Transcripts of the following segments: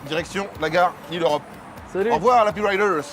Direction la gare Île-Europe. Salut. Au revoir, Happy Riders.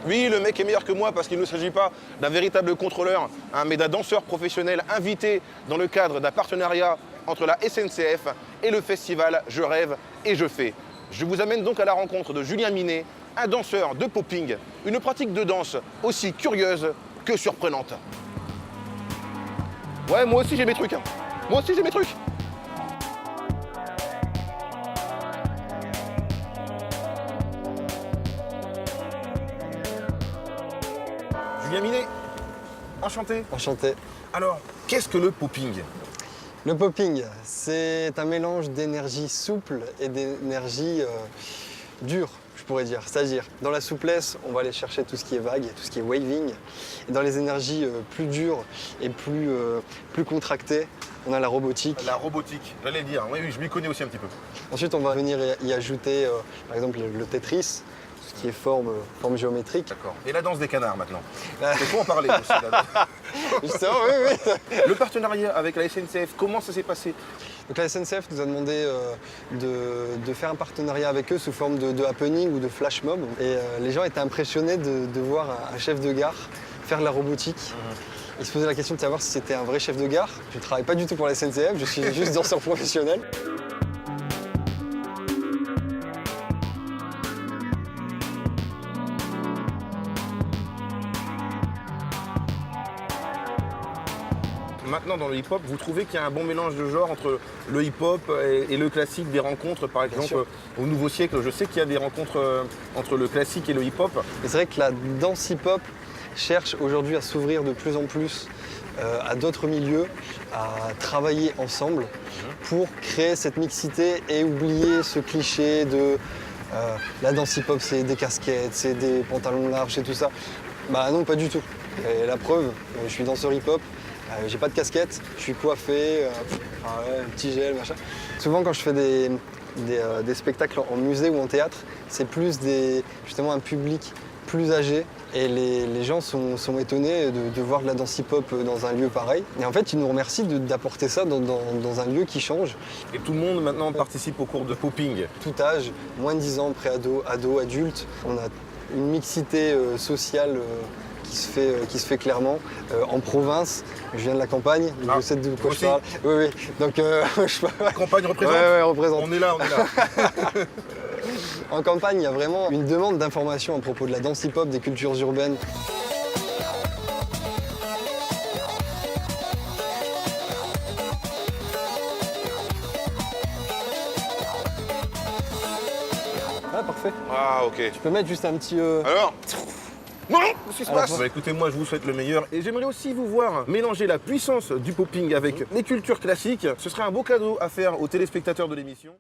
Oui, le mec est meilleur que moi parce qu'il ne s'agit pas d'un véritable contrôleur, hein, mais d'un danseur professionnel invité dans le cadre d'un partenariat entre la SNCF et le festival Je rêve et je fais. Je vous amène donc à la rencontre de Julien Minet, un danseur de popping, une pratique de danse aussi curieuse que surprenante. Ouais, moi aussi j'ai mes trucs. Hein. Moi aussi j'ai mes trucs. Julien Minet, enchanté. Enchanté. Alors, qu'est-ce que le popping? Le popping, c'est un mélange d'énergie souple et d'énergie dure, je pourrais dire. C'est-à-dire, dans la souplesse, on va aller chercher tout ce qui est vague, tout ce qui est waving. Et dans les énergies plus dures et plus contractées, on a la robotique. La robotique, j'allais dire. Oui, je m'y connais aussi un petit peu. Ensuite, on va venir y ajouter, par exemple, le Tetris, tout ce qui est forme géométrique. D'accord. Et la danse des canards maintenant. Il faut en parler aussi. Là. Justement, oui, oui. Le partenariat avec la SNCF, comment ça s'est passé? Donc la SNCF nous a demandé de faire un partenariat avec eux sous forme de happening ou de flash mob. Et les gens étaient impressionnés de voir un chef de gare faire de la robotique. Ils se posaient la question de savoir si c'était un vrai chef de gare. Je ne travaille pas du tout pour la SNCF, je suis juste danseur professionnel. Maintenant, dans le hip-hop, vous trouvez qu'il y a un bon mélange de genres entre le hip-hop et le classique, des rencontres, par exemple, au Nouveau Siècle. Je sais qu'il y a des rencontres entre le classique et le hip-hop. Et c'est vrai que la danse hip-hop cherche aujourd'hui à s'ouvrir de plus en plus à d'autres milieux, à travailler ensemble pour créer cette mixité et oublier ce cliché de la danse hip-hop, c'est des casquettes, c'est des pantalons larges et tout ça. Bah non, pas du tout. Et la preuve, je suis danseur hip-hop. J'ai pas de casquette, je suis coiffé, un petit gel, machin. Souvent quand je fais des spectacles en musée ou en théâtre, c'est plus justement un public plus âgé et les gens sont étonnés de voir de la danse hip-hop dans un lieu pareil. Et en fait, ils nous remercient d'apporter ça dans un lieu qui change. Et tout le monde maintenant participe au cours de popping. Tout âge, moins de 10 ans, pré-ado, ado, adulte. On a une mixité sociale qui se fait clairement en province. Je viens de la campagne, donc je sais de quoi je parle. Oui, oui. Donc, La campagne représente. Ouais, représente. On est là, on est là. En campagne, il y a vraiment une demande d'information à propos de la danse hip-hop, des cultures urbaines. Ah, parfait. Ah, ok. Tu peux mettre juste un petit... Alors non, qu'est-ce qui se passe? fois. Écoutez, moi je vous souhaite le meilleur et j'aimerais aussi vous voir mélanger la puissance du popping avec les cultures classiques. Ce serait un beau cadeau à faire aux téléspectateurs de l'émission.